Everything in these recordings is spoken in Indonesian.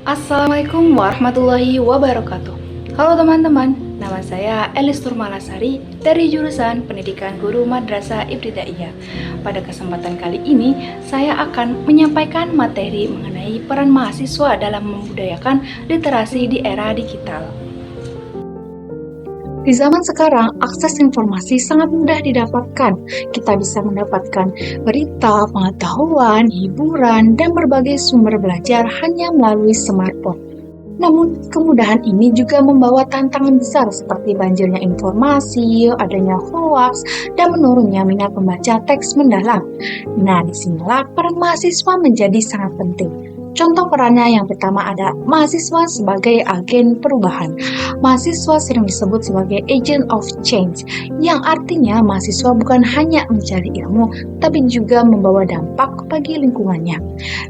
Assalamualaikum warahmatullahi wabarakatuh. Halo teman-teman, nama saya Elis Turmalasari dari jurusan Pendidikan Guru Madrasah Ibtidaiyah. Pada kesempatan kali ini, saya akan menyampaikan materi mengenai peran mahasiswa dalam membudayakan literasi di era digital. Di zaman sekarang, akses informasi sangat mudah didapatkan. Kita bisa mendapatkan berita, pengetahuan, hiburan, dan berbagai sumber belajar hanya melalui smartphone. Namun, kemudahan ini juga membawa tantangan besar seperti banjirnya informasi, adanya hoaks, dan menurunnya minat membaca teks mendalam. Nah, disinilah peran mahasiswa menjadi sangat penting. Contoh perannya yang pertama ada mahasiswa sebagai agen perubahan. Mahasiswa sering disebut sebagai agent of change, yang artinya mahasiswa bukan hanya mencari ilmu, tapi juga membawa dampak bagi lingkungannya.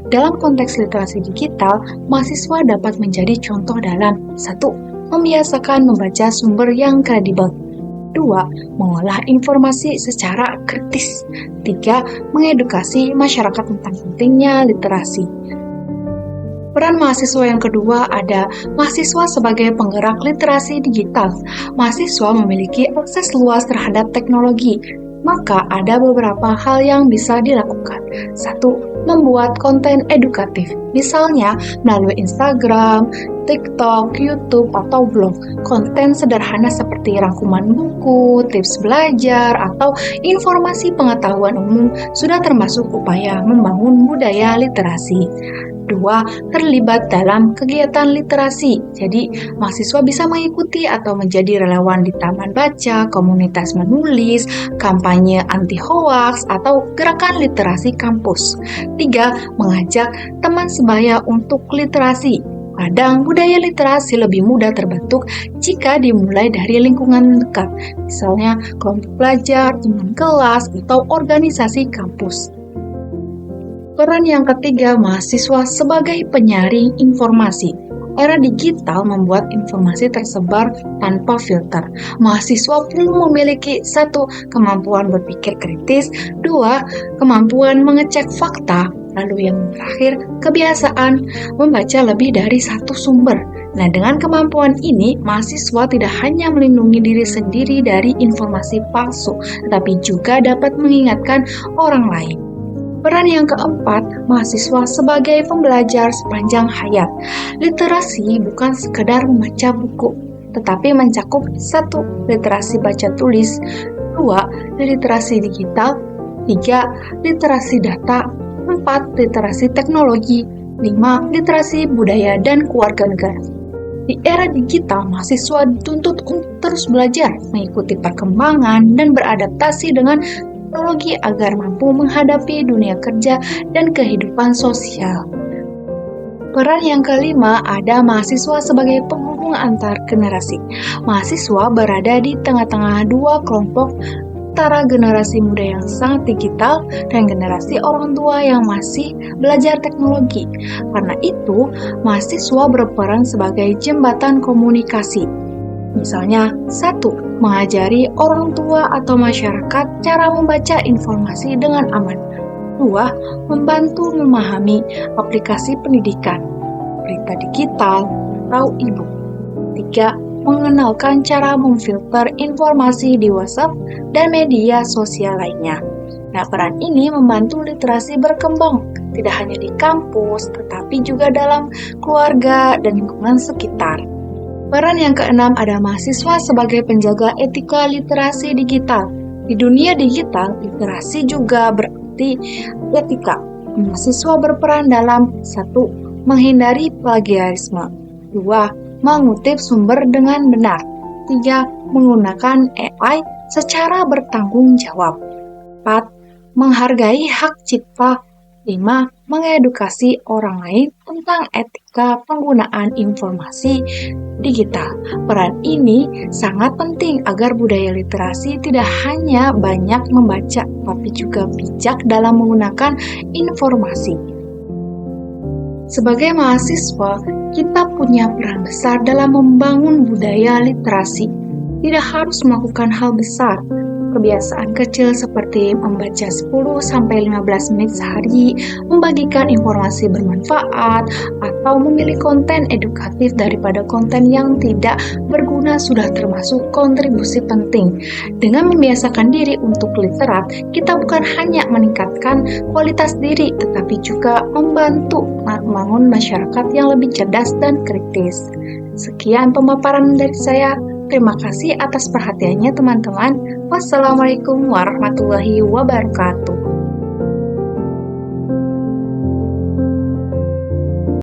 Dalam konteks literasi digital, mahasiswa dapat menjadi contoh dalam 1. Membiasakan membaca sumber yang kredibel. 2. Mengolah informasi secara kritis. 3. Mengedukasi masyarakat tentang pentingnya literasi. Peran mahasiswa yang kedua ada mahasiswa sebagai penggerak literasi digital. Mahasiswa memiliki akses luas terhadap teknologi, maka ada beberapa hal yang bisa dilakukan. 1. Membuat konten edukatif, misalnya melalui Instagram, TikTok, YouTube, atau blog. Konten sederhana seperti rangkuman buku, tips belajar, atau informasi pengetahuan umum sudah termasuk upaya membangun budaya literasi. 2. Terlibat dalam kegiatan literasi. Jadi, mahasiswa bisa mengikuti atau menjadi relawan di taman baca, komunitas menulis, kampanye anti-hoaks, atau gerakan literasi kampus. 3. Mengajak teman sebaya untuk literasi. Kadang budaya literasi lebih mudah terbentuk jika dimulai dari lingkungan dekat, misalnya kelompok belajar, teman kelas, atau organisasi kampus. Peran yang ketiga, mahasiswa sebagai penyaring informasi. Era digital membuat informasi tersebar tanpa filter. Mahasiswa perlu memiliki 1. Kemampuan berpikir kritis, 2. Kemampuan mengecek fakta, lalu yang terakhir, kebiasaan membaca lebih dari satu sumber. Nah, dengan kemampuan ini, mahasiswa tidak hanya melindungi diri sendiri dari informasi palsu, tetapi juga dapat mengingatkan orang lain. Peran yang keempat, mahasiswa sebagai pembelajar sepanjang hayat. Literasi bukan sekedar membaca buku, tetapi mencakup 1. Literasi baca tulis, 2. Literasi digital, 3. Literasi data, 4. Literasi teknologi, 5. Literasi budaya dan keluarga negara. Di era digital, mahasiswa dituntut untuk terus belajar, mengikuti perkembangan, dan beradaptasi dengan teknologi agar mampu menghadapi dunia kerja dan kehidupan sosial. Peran yang kelima ada mahasiswa sebagai penghubung antar generasi. Mahasiswa berada di tengah-tengah dua kelompok antara generasi muda yang sangat digital dan generasi orang tua yang masih belajar teknologi. Karena itu, mahasiswa berperan sebagai jembatan komunikasi. Misalnya, 1. Mengajari orang tua atau masyarakat cara membaca informasi dengan aman. 2. Membantu memahami aplikasi pendidikan, berita digital, atau e-book. 3. Mengenalkan cara memfilter informasi di WhatsApp dan media sosial lainnya. Nah, peran ini membantu literasi berkembang, tidak hanya di kampus, tetapi juga dalam keluarga dan lingkungan sekitar. Peran yang keenam ada mahasiswa sebagai penjaga etika literasi digital. Di dunia digital, literasi juga berarti etika. Mahasiswa berperan dalam 1. Menghindari plagiarisme, 2. Mengutip sumber dengan benar, 3. Menggunakan AI secara bertanggung jawab, 4. Menghargai hak cipta, 5. Mengedukasi orang lain tentang etika penggunaan informasi digital. Peran ini sangat penting agar budaya literasi tidak hanya banyak membaca, tapi juga bijak dalam menggunakan informasi. Sebagai mahasiswa, kita punya peran besar dalam membangun budaya literasi. Tidak harus melakukan hal besar. kebiasaan kecil seperti membaca 10-15 menit sehari, membagikan informasi bermanfaat, atau memilih konten edukatif daripada konten yang tidak berguna sudah termasuk kontribusi penting. Dengan membiasakan diri untuk literat, kita bukan hanya meningkatkan kualitas diri, tetapi juga membantu membangun masyarakat yang lebih cerdas dan kritis. Sekian pemaparan dari saya. Terima kasih atas perhatiannya teman-teman. Wassalamualaikum warahmatullahi wabarakatuh.